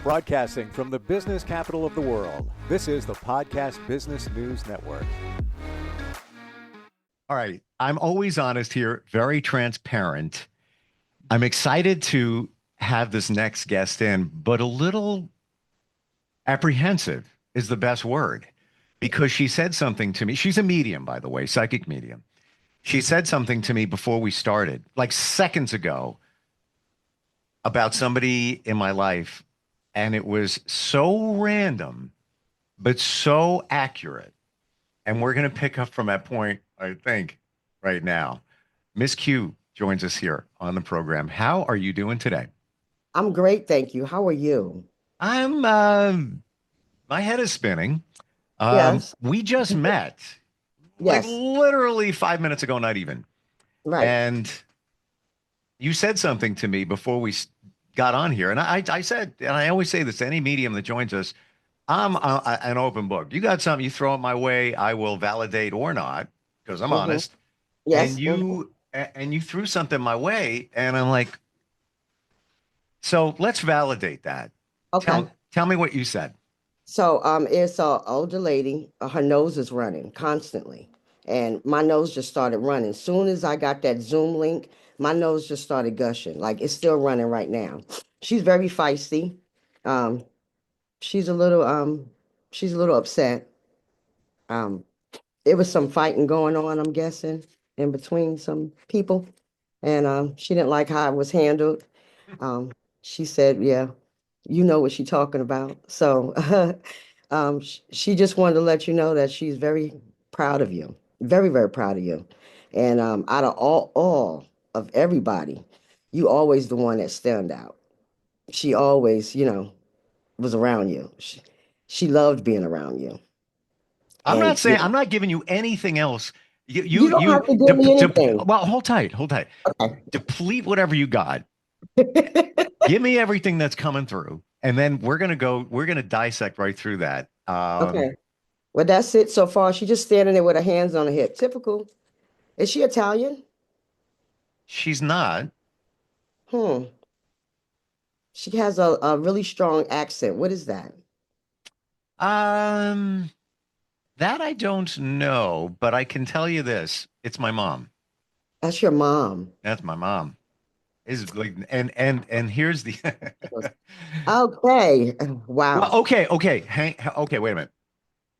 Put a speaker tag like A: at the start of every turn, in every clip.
A: Broadcasting from the business capital of the world, this is the Podcast Business News Network.
B: All right. I'm always honest here, very transparent. I'm excited to have this next guest in, but a little apprehensive is the best word because she said something to me. She's a medium, by the way, psychic medium. She said something to me before we started, like seconds ago, about somebody in my life. And it was so random, but so accurate. And we're going to pick up from that point, I think, right now. Miss Q joins us here on the program. How are you doing today?
C: I'm great, thank you. How are you?
B: I'm, my head is spinning.
C: Yes,
B: We just met like
C: yes,
B: literally 5 minutes ago, not even.
C: right.
B: And you said something to me before we got on here. And I said, and I always say this to any medium that joins us, I'm an open book. You got something, you throw it my way, I will validate or not, because I'm
C: hmm
B: honest. And
C: Yes.
B: you threw something my way, and I'm like, so let's validate that.
C: Okay.
B: Tell me what you said.
C: So, it's a older lady. Her nose is running constantly, and my nose just started running. Soon as I got that Zoom link, my nose just started gushing. Like it's still running right now. She's very feisty. Um, she's a little she's a little upset. Um, there was some fighting going on, I'm guessing, in between some people, and she didn't like how it was handled. Um, she said, "Yeah, you know what she's talking about." So, she just wanted to let you know that she's very proud of you, very, very proud of you. And out of all of everybody, you always the one that stand out. She always, was around you. She loved being around you. And
B: I'm not giving you anything else.
C: you don't have to give me anything.
B: Well, hold tight, hold tight.
C: Okay.
B: Deplete whatever you got. Give me everything that's coming through, and then we're gonna dissect right through that.
C: Okay. Well, that's it so far. She's just standing there with her hands on her hip. Typical. Is she Italian?
B: She's not.
C: Hmm. She has a really strong accent. What is that?
B: Um, that I don't know, but I can tell you this: it's my mom.
C: That's your mom.
B: That's my mom. Is like, and here's the.
C: Okay.
B: Well,
C: Wow.
B: okay, wait a minute.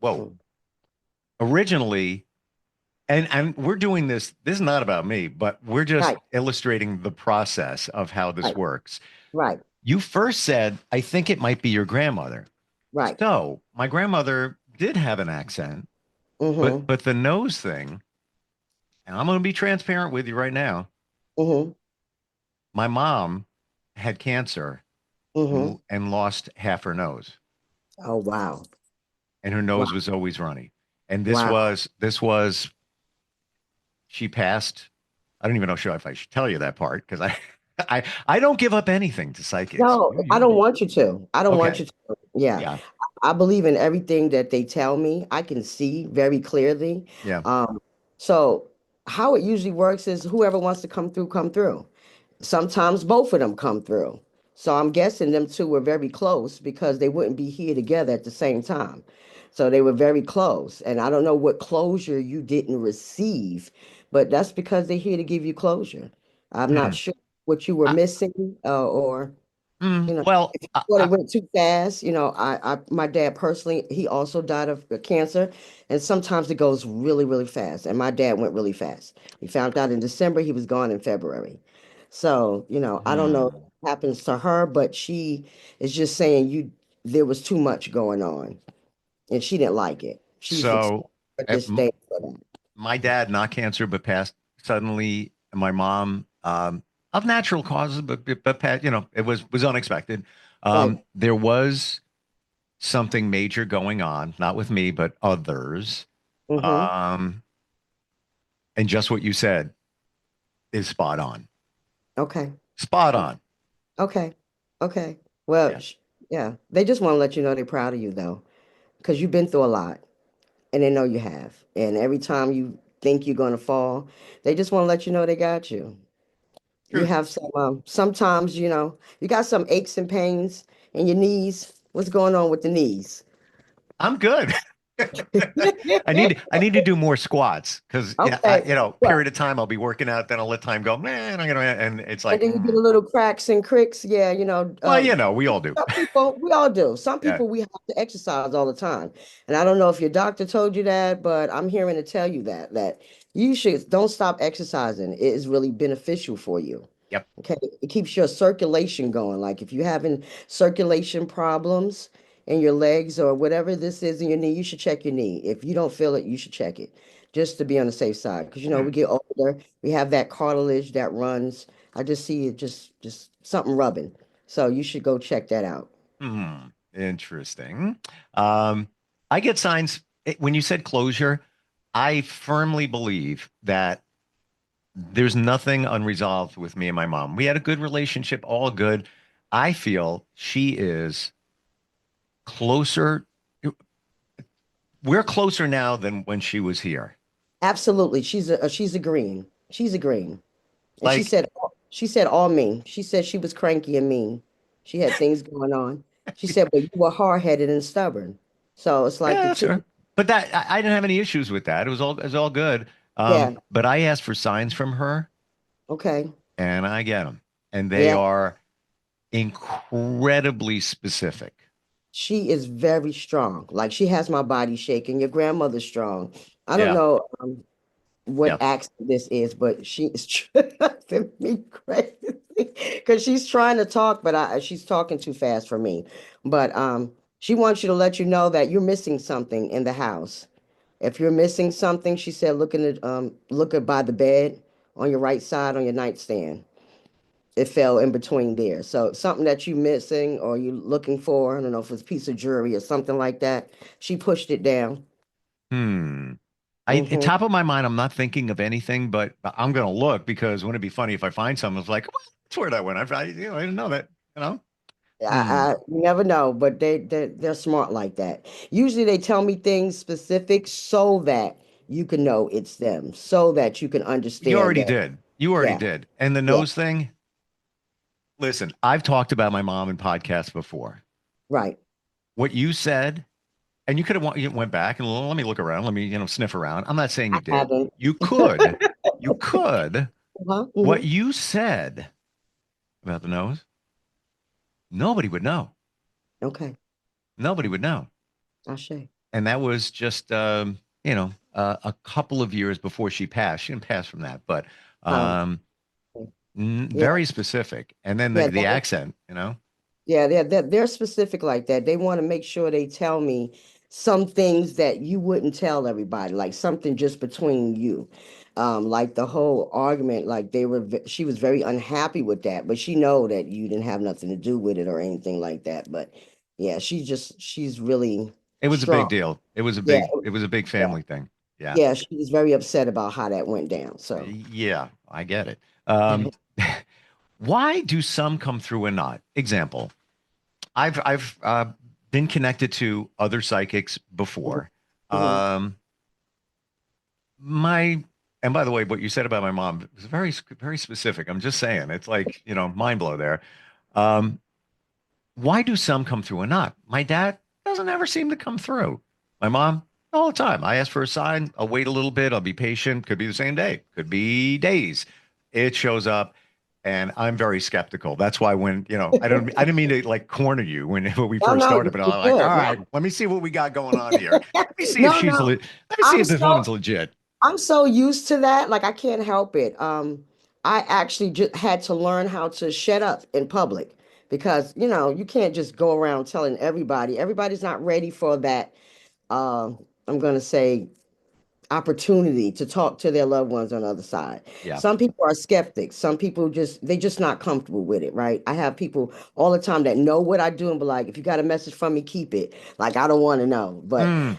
B: Whoa. Originally, and we're doing this. This is not about me, but we're just
C: Right,
B: illustrating the process of how this
C: right,
B: works.
C: right,
B: You first said, I think it might be your grandmother.
C: right.
B: So my grandmother did have an accent,
C: Mm-hmm.
B: but the nose thing, and I'm going to be transparent with you right now.
C: Mm-hmm.
B: My mom had cancer
C: Mm-hmm.
B: and lost half her nose,
C: Oh, wow.
B: and her
C: Wow.
B: nose was always runny. And
C: Wow.
B: this was she passed. I don't even know if I should tell you that part because I don't give up anything to psychics.
C: No, I
B: You
C: don't
B: do.
C: want you to. I don't want
B: Okay.
C: you to. Yeah.
B: Yeah.
C: I believe in everything that they tell me. I can see very clearly.
B: Yeah.
C: So how it usually works is whoever wants to come through. Sometimes both of them come through. So I'm guessing them two were very close because they wouldn't be here together at the same time. So they were very close. And I don't know what closure you didn't receive, but that's because they're here to give you closure. I'm not
B: Hmm.
C: sure what you were
B: I,
C: missing, or
B: well,
C: if you thought it went too fast. My dad personally, he also died of cancer, and sometimes it goes really, really fast. And my dad went really fast. He found out in December, he was gone in February. So, I don't know
B: hmm.
C: what happens to her, but she is just saying there was too much going on, and she didn't like it. She's expressed
B: So
C: her
B: uh, m-
C: disdain for that.
B: my dad, not cancer, but passed suddenly. My mom, of natural causes, it was unexpected.
C: Right.
B: There was something major going on, not with me, but others.
C: Mm-hmm.
B: Um, and just what you said is spot on.
C: Okay.
B: Spot on.
C: Okay. Okay. Well,
B: Yeah.
C: yeah. They just want to let you know they're proud of you, though, because you've been through a lot. And they know you have. And every time you think you're going to fall, they just want to let you know they got you. You
B: Truth.
C: have some, sometimes, you got some aches and pains. and your knees? What's going on with the knees?
B: I'm good. I need to do more squats because yeah,
C: Okay.
B: period
C: Well,
B: of time I'll be working out, then I'll let time go, man, I'm gonna and it's
C: and
B: like,
C: then you get a little cracks and cricks. Yeah,
B: well, we all do.
C: some people, we all do. Some
B: Yeah.
C: people, we have to exercise all the time. And I don't know if your doctor told you that, but I'm hearing to tell you that you should don't stop exercising. It is really beneficial for you.
B: Yep.
C: Okay. It keeps your circulation going. Like if you're having circulation problems in your legs or whatever this is in your knee, you should check your knee. If you don't feel it, you should check it just to be on the safe side. Because we
B: Hmm.
C: get older, we have that cartilage that runs. I just see it just something rubbing. So you should go check that out.
B: Hmm. Interesting. Um, I get signs when you said closure. I firmly believe that there's nothing unresolved with me and my mom. We had a good relationship, all good. I feel she is closer. We're closer now than when she was here.
C: Absolutely. She's agreeing. She's agreeing. And
B: Like,
C: she said all mean. She said she was cranky and mean. She had things going on. She said, but you were hard-headed and stubborn. So it's like the
B: yeah,
C: two.
B: sure. But I didn't have any issues with that. It was all good.
C: Yeah.
B: But I asked for signs from her,
C: Okay.
B: and I get them, and they
C: Yeah.
B: are incredibly specific.
C: She is very strong. Like she has my body shaking. Your grandmother's strong. I don't
B: Yeah,
C: know what
B: yeah.
C: accent this is, but she is driving me crazy because she's trying to talk, but she's talking too fast for me. But she wants you to let you know that you're missing something in the house. If you're missing something, she said, look at by the bed on your right side on your nightstand. It fell in between there. So something that you missing or you looking for, I don't know if it's a piece of jewelry or something like that. She pushed it down.
B: Hmm. At
C: Hmm.
B: top of my mind, I'm not thinking of anything, but I'm gonna look because wouldn't it be funny if I find something? It's like, "What? That's where that went. I didn't know that. You know. Hmm.
C: You never know, but they're smart like that. Usually they tell me things specific so that you can know it's them, so that you can
B: You
C: understand
B: already
C: that.
B: did. You already
C: Yeah,
B: did. And the
C: yeah,
B: nose thing. Listen, I've talked about my mom in podcasts before.
C: right.
B: What you said, and you went back and let me look around, let me sniff around. I'm not saying
C: I
B: you did.
C: haven't.
B: You could.
C: Uh-huh,
B: What
C: hmm.
B: you said about the nose, nobody would know.
C: Okay,
B: Nobody would know.
C: I'll show.
B: And that was just a couple of years before she passed. She didn't pass from that, but
C: Oh,
B: um,
C: okay. Yeah,
B: very specific. And then the
C: yeah.
B: the accent.
C: Yeah, they're specific like that. They want to make sure they tell me some things that you wouldn't tell everybody, like something just between you. Like the whole argument, like she was very unhappy with that, but she know that you didn't have nothing to do with it or anything like that. But yeah, she's really
B: It was a big
C: strong.
B: deal. It was a
C: Yeah,
B: big
C: yeah,
B: family thing. Yeah.
C: yeah. She was very upset about how that went down. So
B: Yeah, I get it. Um, why do some come through and not? Example, I've been connected to other psychics
C: mhm,
B: before.
C: mhm.
B: Um, my and by the way, what you said about my mom was very specific. I'm just saying, it's like mind blow there. Um, why do some come through and not? My dad doesn't ever seem to come through. My mom, all the time. I ask for a sign. I'll wait a little bit. I'll be patient. Could be the same day. Could be days. It shows up, and I'm very skeptical. That's why when I didn't mean to like corner you when we
C: No,
B: first
C: no,
B: started, but I'm
C: you're
B: like, all
C: good.
B: right, let me see what we got going on here. Let me see if
C: No,
B: she's
C: no.
B: let me see
C: I'm
B: if this
C: so
B: woman's legit.
C: I'm so used to that, like I can't help it. I actually just had to learn how to shut up in public because you can't just go around telling everybody. Everybody's not ready for that. Uh, I'm gonna say opportunity to talk to their loved ones on the other side.
B: Yeah.
C: Some people are skeptics. Some people they just not comfortable with it, right? I have people all the time that know what I do and be like, if you got a message from me, keep it. Like I don't want to know, but
B: Hmm.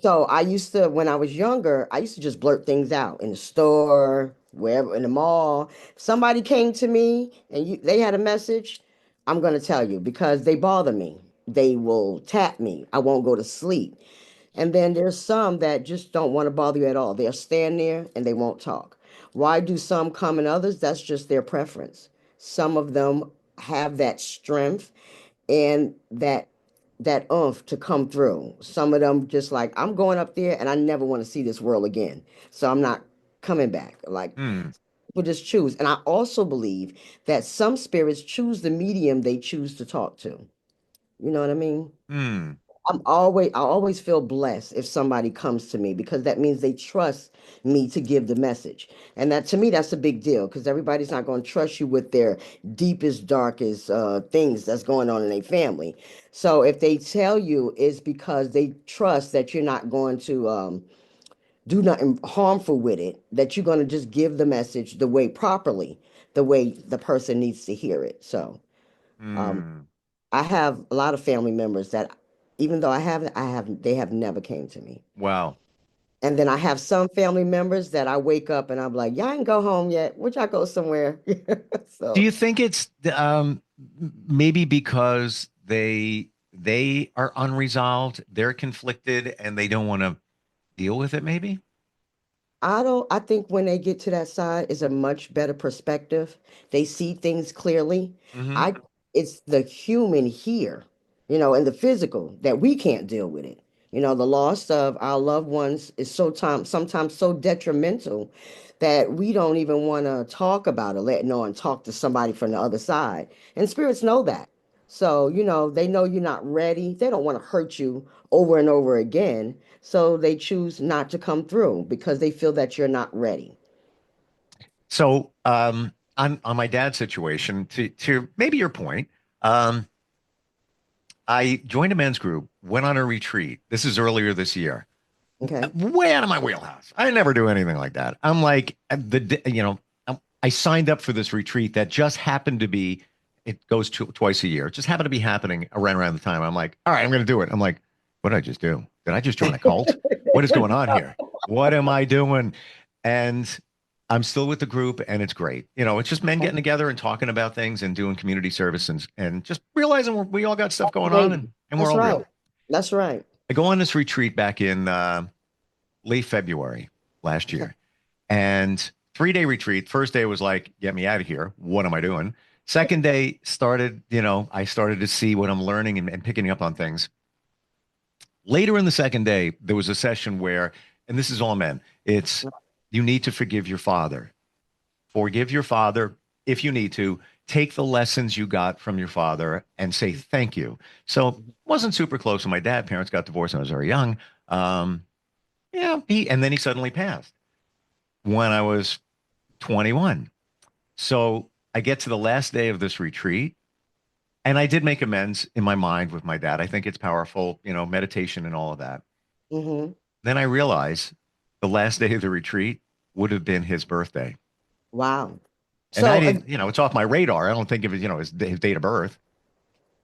C: so I used to, when I was younger, I used to just blurt things out in the store, wherever, in the mall. If somebody came to me and they had a message, I'm going to tell you because they bother me. They will tap me. I won't go to sleep. And then there's some that just don't want to bother you at all. They'll stand there and they won't talk. Why do some come and others? That's just their preference. Some of them have that strength and that oomph to come through. Some of them just like, I'm going up there and I never want to see this world again. So I'm not coming back. Like
B: Hmm.
C: people just choose. And I also believe that some spirits choose the medium they choose to talk to. You know what I mean?
B: Hmm.
C: I always feel blessed if somebody comes to me because that means they trust me to give the message. And that to me, that's a big deal because everybody's not going to trust you with their deepest, darkest things that's going on in their family. So if they tell you, it's because they trust that you're not going to do nothing harmful with it, that you're going to just give the message the way properly, the way the person needs to hear it. So um,
B: Hmm.
C: I have a lot of family members that, even though they have never came to me.
B: Wow.
C: And then I have some family members that I wake up and I'm like, y'all ain't go home yet. Would y'all go somewhere?
B: Do
C: So
B: you think it's maybe because they are unresolved, they're conflicted, and they don't want to deal with it? Maybe.
C: I think when they get to that side is a much better perspective. They see things clearly.
B: Hmm.
C: I it's the human here, and the physical that we can't deal with it. The loss of our loved ones is sometimes so detrimental that we don't even want to talk about it, let know and talk to somebody from the other side. And spirits know that. So, they know you're not ready. They don't want to hurt you over and over again. So they choose not to come through because they feel that you're not ready.
B: So, on my dad's situation, to maybe your point, um, I joined a men's group, went on a retreat. This is earlier this year,
C: Okay.
B: way out of my wheelhouse. I never do anything like that. I'm like I signed up for this retreat that just happened to be. It goes twice a year. It just happened to be happening around the time. I'm like, all right, I'm going to do it. I'm like, what did I just do? Did I just join a cult? What is going on here? What am I doing? And I'm still with the group, and it's great. It's just men getting together and talking about things and doing community service and just realizing we all got stuff going on,
C: Amazing.
B: and we're
C: That's
B: all
C: right.
B: real.
C: That's right.
B: I go on this retreat back in late February last
C: Okay.
B: year. And 3 day retreat. First day was like, get me out of here. What am I doing? Second day started, I started to see what I'm learning and picking up on things. Later in the second day, there was a session where, and this is all men, it's you need to forgive your father. Forgive your father if you need to. Take the lessons you got from your father and say thank you. So wasn't super close with my dad. Parents got divorced when I was very young. Um, yeah, and then he suddenly passed when I was 21. So I get to the last day of this retreat, and I did make amends in my mind with my dad. I think it's powerful, meditation and all of that.
C: Hmm.
B: Then I realize the last day of the retreat would have been his birthday.
C: Wow.
B: And I
C: So
B: didn't, it's off my radar. I don't think of it, his date of birth.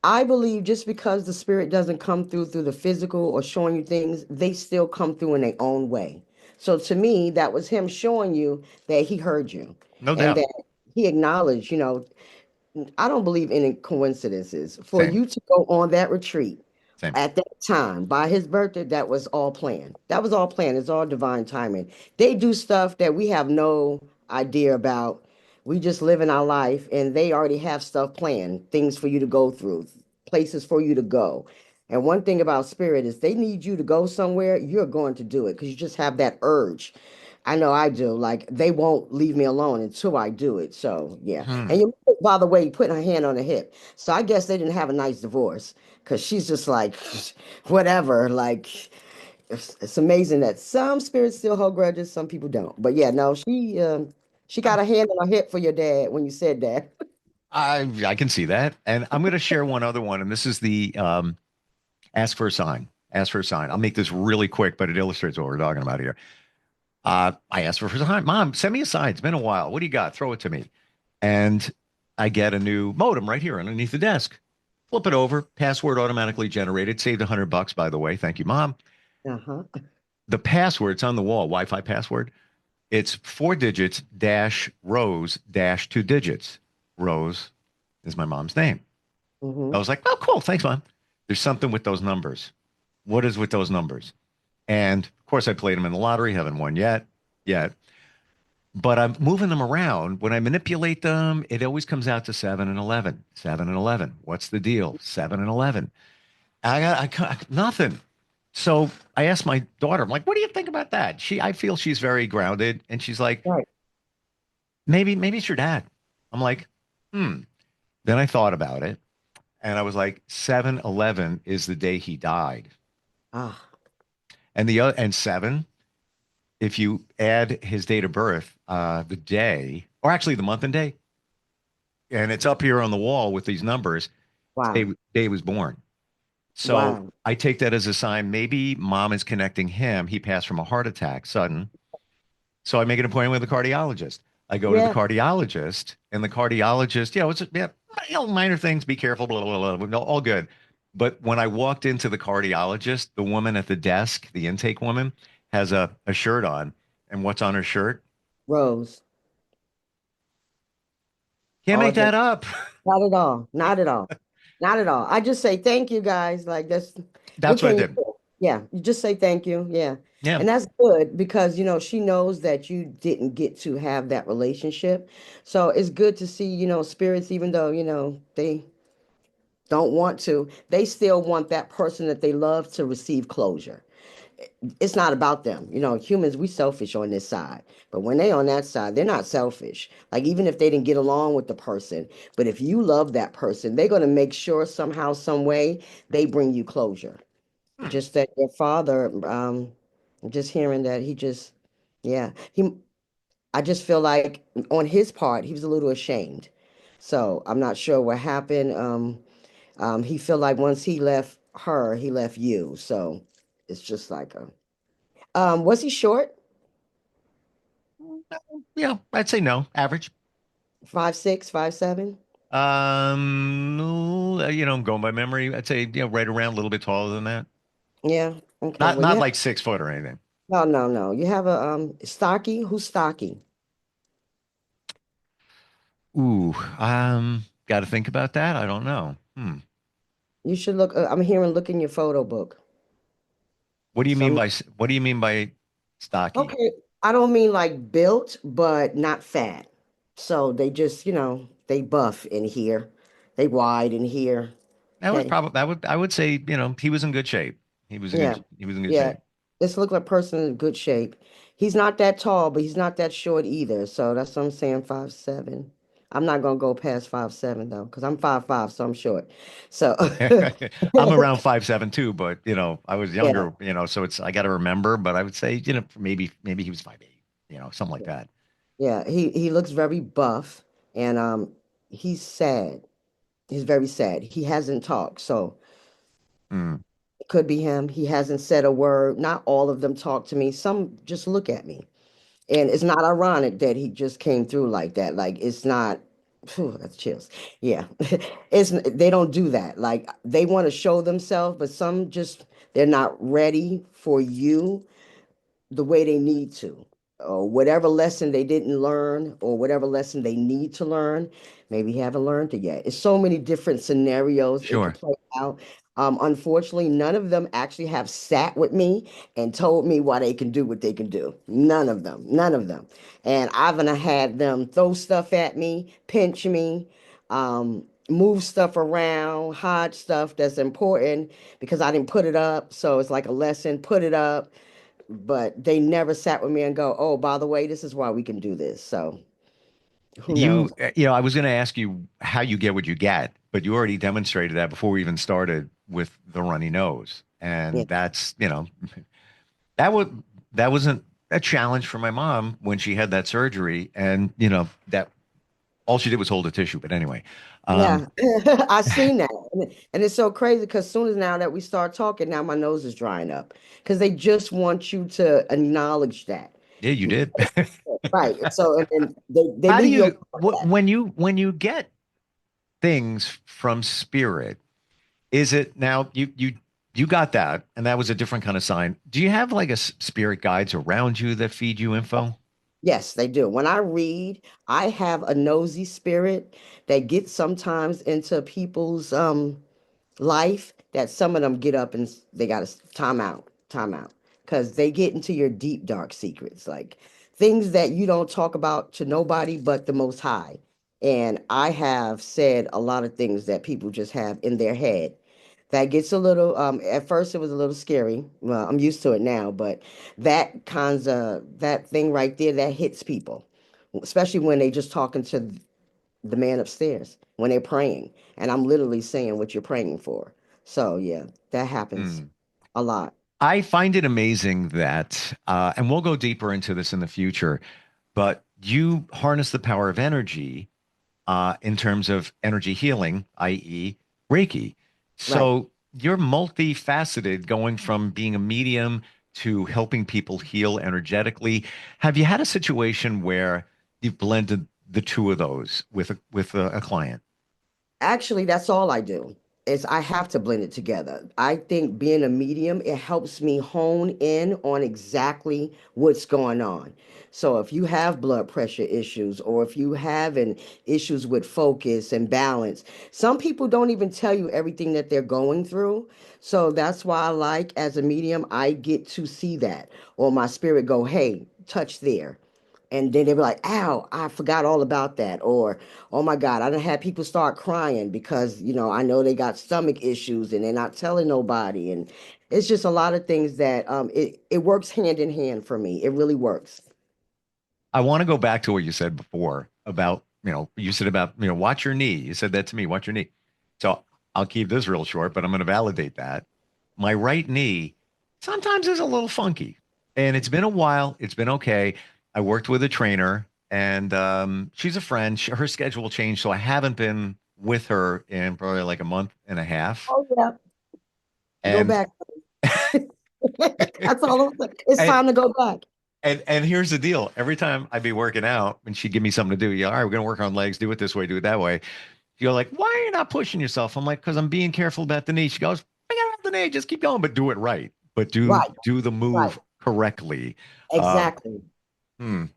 C: I believe just because the spirit doesn't come through the physical or showing you things, they still come through in their own way. So to me, that was him showing you that he heard you
B: No
C: and
B: doubt.
C: that he acknowledged, I don't believe in coincidences. For
B: Same,
C: you to go on that retreat
B: same.
C: at that time by his birthday, that was all planned. That was all planned. It's all divine timing. They do stuff that we have no idea about. We just live in our life and they already have stuff planned, things for you to go through, places for you to go. And one thing about spirit is they need you to go somewhere, you're going to do it because you just have that urge. I know I do. Like they won't leave me alone until I do it. So yeah.
B: Hmm.
C: And you, by the way, putting her hand on her hip. So I guess they didn't have a nice divorce because she's just like, whatever. Like it's amazing that some spirits still hold grudges, some people don't. But yeah, no, she got a hand on her hip for your dad when you said that.
B: I can see that. And I'm going to share one other one. And this is the ask for a sign. Ask for a sign. I'll make this really quick, but it illustrates what we're talking about here. I asked for a sign. Mom, send me a sign. It's been a while. What do you got? Throw it to me. And I get a new modem right here underneath the desk. Flip it over. Password automatically generated. Saved $100, by the way. Thank you, Mom.
C: Uh-huh.
B: The password, it's on the wall. Wi-Fi password. It's 4 digits dash Rose dash 2 digits. Rose is my mom's name. I
C: Hmm.
B: was like, oh, cool. Thanks, Mom. There's something with those numbers. What is with those numbers? And of course, I played them in the lottery. Haven't won yet. Yet. but I'm moving them around. When I manipulate them, it always comes out to 7 and 11. 7 and 11. What's the deal? 7 and 11. Nothing. So I asked my daughter, I'm like, what do you think about that? I feel she's very grounded. And she's like,
C: Right.
B: maybe it's your dad. I'm like, hmm. Then I thought about it and I was like, 7/11 is the day he died.
C: Ah,
B: And 7, if you add his date of birth, the day, or actually the month and day, and it's up here on the wall with these numbers, day,
C: wow.
B: day was born. So
C: Wow.
B: I take that as a sign maybe mom is connecting him. He passed from a heart attack, sudden. So I make an appointment with a cardiologist. I go to the
C: Yeah.
B: cardiologist, and the cardiologist, it's minor things, be careful, blah, blah, blah, blah, no, all good. But when I walked into the cardiologist, the woman at the desk, the intake woman, has a shirt on. And what's on her shirt?
C: Rose.
B: Can't make
C: Audrey.
B: that up.
C: Not at all. Not at all. Not at all. I just say thank you guys. Like that's what
B: That's what I
C: can you
B: did.
C: do? Yeah, you just say thank you. Yeah.
B: Yeah.
C: And that's good because she knows that you didn't get to have that relationship. So it's good to see, spirits, even though, they don't want to, they still want that person that they love to receive closure. It's not about them. Humans, we selfish on this side. But when they on that side, they're not selfish. Like even if they didn't get along with the person, but if you love that person, they're going to make sure somehow, some way they bring you closure.
B: Hmm.
C: Just that your father, just hearing that he just, yeah, I just feel like on his part, he was a little ashamed. So I'm not sure what happened. He feel like once he left her, he left you. So it's just like was he short?
B: Yeah, I'd say no, average.
C: 5'6", 5'7"?
B: No, I'm going by memory. I'd say, right around a little bit taller than that.
C: Yeah. Okay.
B: Not
C: Well,
B: not like 6 foot or anything.
C: no, no, no. You have a stocky. Who's stocky?
B: Ooh, got to think about that. I don't know. Hmm.
C: You should look. I'm hearing look in your photo book.
B: What do you mean
C: Some.
B: by what do you mean by stocky?
C: Okay. I don't mean like built, but not fat. So they just, they buff in here. They wide in here. Okay.
B: I would say, he was in good shape.
C: Yeah.
B: He was in good
C: Yeah.
B: shape.
C: This look like a person in good shape. He's not that tall, but he's not that short either. So that's what I'm saying, 5'7". I'm not gonna go past 5'7" though, because I'm 5'5", so I'm short. So
B: I'm around 5'7" too, but I was
C: yeah,
B: younger, so I got to remember, but I would say, maybe he was 5'8", something like that.
C: yeah. He looks very buff and he's sad. He's very sad. He hasn't talked, so
B: Mm.
C: it could be him. He hasn't said a word. Not all of them talk to me. Some just look at me. And it's not ironic that he just came through like that. Like it's not, phew, that's chills. Yeah. They don't do that. Like they want to show themselves, but some just they're not ready for you the way they need to, or whatever lesson they didn't learn, or whatever lesson they need to learn, maybe haven't learned it yet. It's so many different scenarios it could
B: Sure.
C: play out. Unfortunately, none of them actually have sat with me and told me why they can do what they can do. None of them, none of them. And I've gonna had them throw stuff at me, pinch me, move stuff around, hide stuff that's important because I didn't put it up. So it's like a lesson, put it up, but they never sat with me and go, "Oh, by the way, this is why we can do this." So who knows?
B: I was going to ask you how you get what you get, but you already demonstrated that before we even started with the runny nose.
C: Yeah,
B: And that was, that wasn't a challenge for my mom when she had that surgery. And, that all she did was hold a tissue. But anyway, um,
C: yeah, I seen that, and it's so crazy because soon as now that we start talking, now my nose is drying up because they just want you to acknowledge that,
B: yeah, you did.
C: right? So and they
B: How do
C: leave you alone
B: you,
C: with
B: what,
C: that.
B: when you get things from spirit, is it now you got that, and that was a different kind of sign. Do you have like spirit guides around you that feed you info?
C: Yes, they do. When I read, I have a nosy spirit that gets sometimes into people's life that some of them get up and they got to time out, because they get into your deep dark secrets. Like things that you don't talk about to nobody but the Most High. And I have said a lot of things that people just have in their head. That gets a little, at first it was a little scary. Well, I'm used to it now, but that thing right there, that hits people, especially when they just talking to the man upstairs, when they're praying. And I'm literally saying what you're praying for. So yeah, that happens
B: Hmm.
C: a lot.
B: I find it amazing that, and we'll go deeper into this in the future, but you harness the power of energy in terms of energy healing, i.e., Reiki.
C: Right.
B: So you're multifaceted, going from being a medium to helping people heal energetically. Have you had a situation where you've blended the two of those with a client?
C: Actually, that's all I do is I have to blend it together. I think being a medium, it helps me hone in on exactly what's going on. So if you have blood pressure issues or if you having issues with focus and balance, some people don't even tell you everything that they're going through. So that's why I like as a medium, I get to see that or my spirit go, hey, touch there. And then they were like, ow, I forgot all about that. Or, oh my God, I done had people start crying because, I know they got stomach issues and they're not telling nobody. And it's just a lot of things that it works hand in hand for me. It really works.
B: I want to go back to what you said before about, you said about, watch your knee. You said that to me, watch your knee. So I'll keep this real short, but I'm going to validate that. My right knee sometimes is a little funky, and it's been a while. It's been okay. I worked with a trainer, and she's a friend. Her schedule changed, so I haven't been with her in probably like a month and a half.
C: Oh, yeah. Go
B: And
C: back. That's all. It's
B: and
C: time to go back.
B: and here's the deal. Every time I'd be working out and she'd give me something to do, yeah, all right, we're gonna work on legs, do it this way, do it that way. You go like, why are you not pushing yourself? I'm like, because I'm being careful about the knee. She goes, I got the knee, just keep going, but do it right. But do
C: Right.
B: do the
C: Right.
B: move correctly. Uh,
C: Exactly.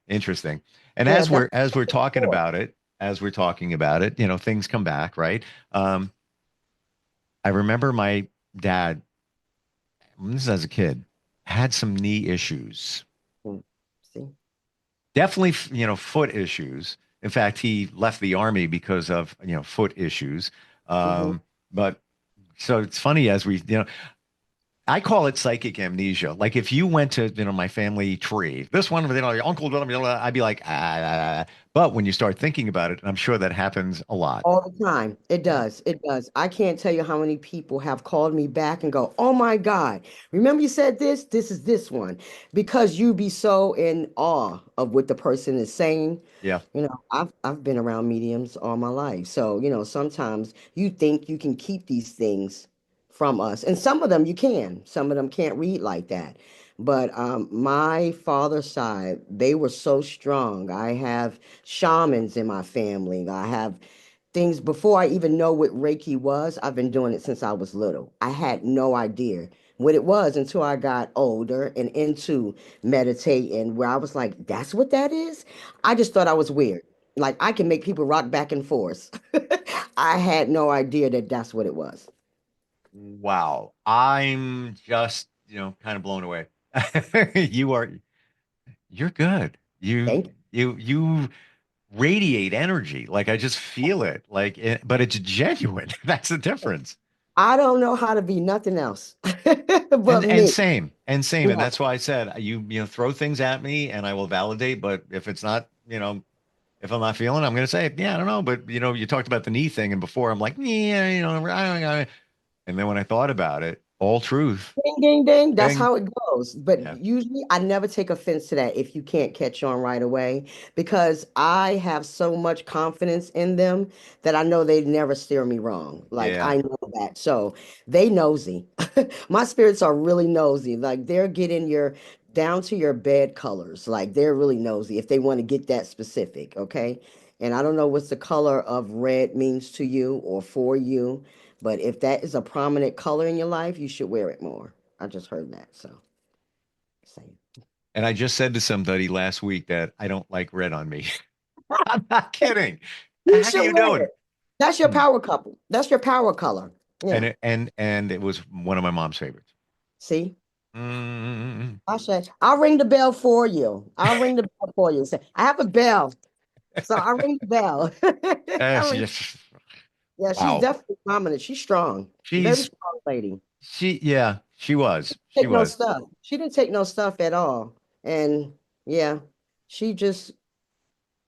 B: Interesting. And
C: Yeah.
B: as
C: That's
B: we're talking
C: important.
B: about it, things come back, right? Um, I remember my dad, this is as a kid, had some knee issues.
C: Mm. See?
B: Definitely, foot issues. In fact, he left the army because of, foot issues.
C: Hmm.
B: But so it's funny as I call it psychic amnesia. Like if you went to, my family tree, this one, your uncle, I'd be like, ah. But when you start thinking about it, and I'm sure that happens a lot.
C: All the time. It
B: Yeah.
C: does. It does. I can't tell you how many people have called me back and go, "Oh my God, remember you said this? This is this one." Because you be so in awe of what the person is saying.
B: Yeah.
C: I've been around mediums all my life. So, sometimes you think you can keep these things from us. And some of them you can. Some of them can't read like that. But my father's side, they were so strong. I have shamans in my family. I have things before I even know what Reiki was. I've been doing it since I was little. I had no idea what it was until I got older and into meditating, where I was like, that's what that is? I just thought I was weird. Like I can make people rock back and forth. I had no idea that that's what it was.
B: Wow. I'm just, kind of blown away. You are, you're good.
C: Thank you.
B: You radiate energy. Like I just feel it. But it's genuine. That's the difference.
C: I don't know how to be nothing else
B: And
C: but
B: and
C: me.
B: same and same. And
C: Right.
B: that's why I said you throw things at me and I will validate. But if it's not, if I'm not feeling, I'm gonna say, yeah, I don't know. But you talked about the knee thing, and before I'm like, yeah, I don't know. And then when I thought about it, all truth.
C: Ding, ding, ding. That's
B: Bing.
C: how it goes. But
B: Yeah.
C: usually I never take offense to that if you can't catch on right away because I have so much confidence in them that I know they never steer me wrong. Like
B: Yeah.
C: I know that. So they nosy. My spirits are really nosy. Like they're getting your down to your bed colors. Like they're really nosy if they want to get that specific. Okay. And I don't know what's the color of red means to you or for you. But if that is a prominent color in your life, you should wear it more. I just heard that. So, same.
B: And I just said to somebody last week that I don't like red on me. I'm not kidding. The
C: You
B: heck are
C: should
B: you
C: wear
B: doing?
C: it. That's your
B: Hmm.
C: power couple. That's your power color.
B: And
C: Yeah.
B: it was one of my mom's favorites.
C: See? I'll ring the bell for you. I'll ring the bell for you. Say, I have a bell. So I ring the bell. Yeah, she's
B: Wow.
C: definitely prominent. She's strong. Very strong lady.
B: She was. She
C: Take no
B: was.
C: stuff. She didn't take no stuff at all. And yeah, she just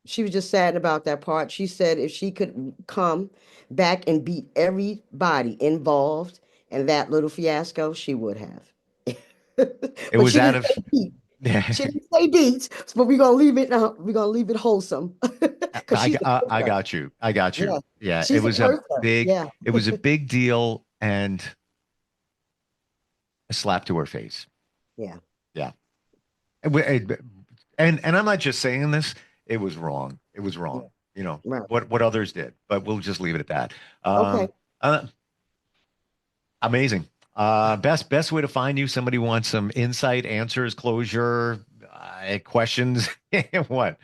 C: she was just sad about that part. She said if she could come back and beat everybody involved in that little fiasco, she would have.
B: It
C: But
B: was
C: she
B: out
C: didn't
B: of.
C: say beat. She didn't say beat, but we're gonna leave it. We're gonna leave it wholesome because she's a
B: I
C: cursor.
B: got you. I got you.
C: Yeah,
B: Yeah,
C: she's a cursor. Yeah,
B: it was a big deal and a slap to her face.
C: yeah,
B: Yeah. And I'm not just saying this, it was wrong. It was
C: yeah.
B: wrong. You know,
C: Right.
B: what others did, but we'll just leave it at that.
C: Okay.
B: Uh, Amazing. Best way to find you. Somebody wants some insight, answers, closure, questions. What?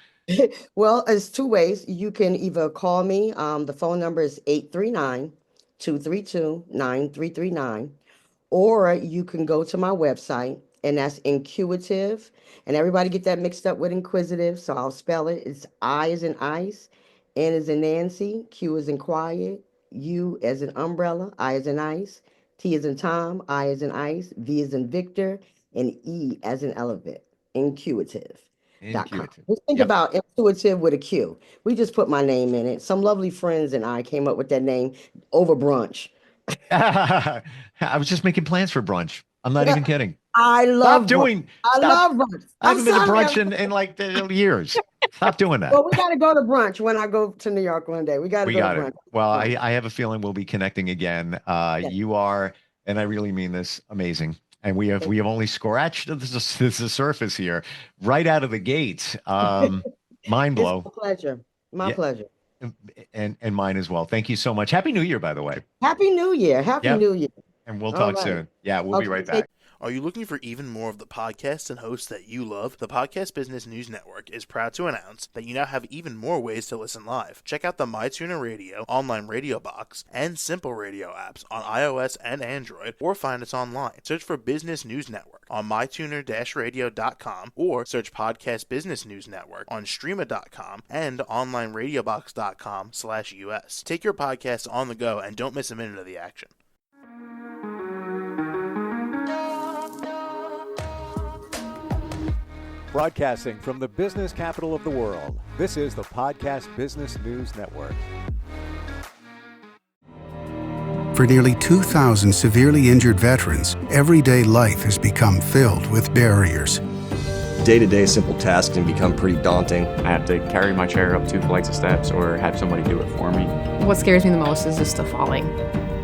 C: Well, it's two ways. You can either call me. The phone number is 839-232-9339. Or you can go to my website, and that's intuitive. And everybody get that mixed up with inquisitive. So I'll spell it. It's I as in ice, N as in Nancy, Q as in quiet, U as in umbrella, I as in ice, T as in Tom, I as in ice, V as in Victor, and E as in elephant. Intuitive.com.
B: Intuitive.
C: Just think
B: Yep.
C: about intuitive with a Q. We just put my name in it. Some lovely friends and I came up with that name over brunch.
B: I was just making plans for brunch. I'm not even kidding.
C: I
B: Stop
C: love brunch.
B: doing.
C: I
B: Stop.
C: love brunch.
B: I
C: I'm
B: haven't been to
C: sorry.
B: brunch in like years. Stop doing that.
C: Well, we got to go to brunch when I go to New York one day. We got to
B: We
C: go to
B: got it.
C: brunch.
B: Well,
C: Brunch.
B: I have a feeling we'll be connecting again.
C: Yes.
B: You are, and I really mean this, amazing. And we have only scratched the surface here, right out of the gate. Mind
C: It's
B: blow.
C: my pleasure. My
B: Yeah,
C: pleasure.
B: and mine as well. Thank you so much. Happy New Year, by the way.
C: Happy New Year. Happy
B: Yep.
C: New Year.
B: And we'll
C: All
B: talk
C: right.
B: soon. Yeah, we'll be
C: Okay,
B: right
C: take
B: back.
D: Are you looking for even more of the podcasts and hosts that you love? The Podcast Business News Network is proud to announce that you now have even more ways to listen live. Check out the MyTuner Radio, online radio box, and Simple Radio apps on iOS and Android, or find us online. Search for Business News Network on mytuner-radio.com, or search Podcast Business News Network on streama.com and onlineradiobox.com/US. Take your podcast on the go and don't miss a minute of the action.
A: Broadcasting from the business capital of the world, this is the Podcast Business News Network.
E: For nearly 2,000 severely injured veterans, everyday life has become filled with barriers.
F: Day-to-day simple tasks can become pretty daunting.
G: I have to carry my chair up 2 flights of steps or have somebody do it for me.
H: What scares me the most is just the falling.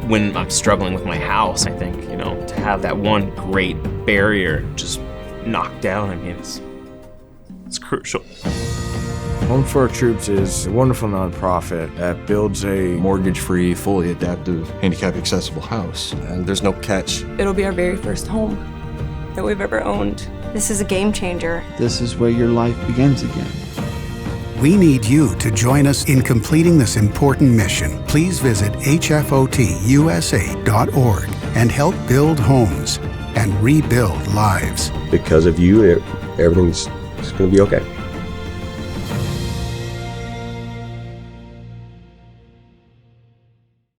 I: When I'm struggling with my house, I think, to have that one great barrier just knocked down, it's crucial.
J: Home for Our Troops is a wonderful nonprofit that builds a
F: Mortgage-free, fully adaptive, handicap-accessible house. And there's no catch.
K: It'll be our very first home that we've ever owned.
L: This is a game changer.
M: This is where your life begins again.
E: We need you to join us in completing this important mission. Please visit hfotusa.org and help build homes and rebuild lives.
F: Because of you, everything's going to be okay.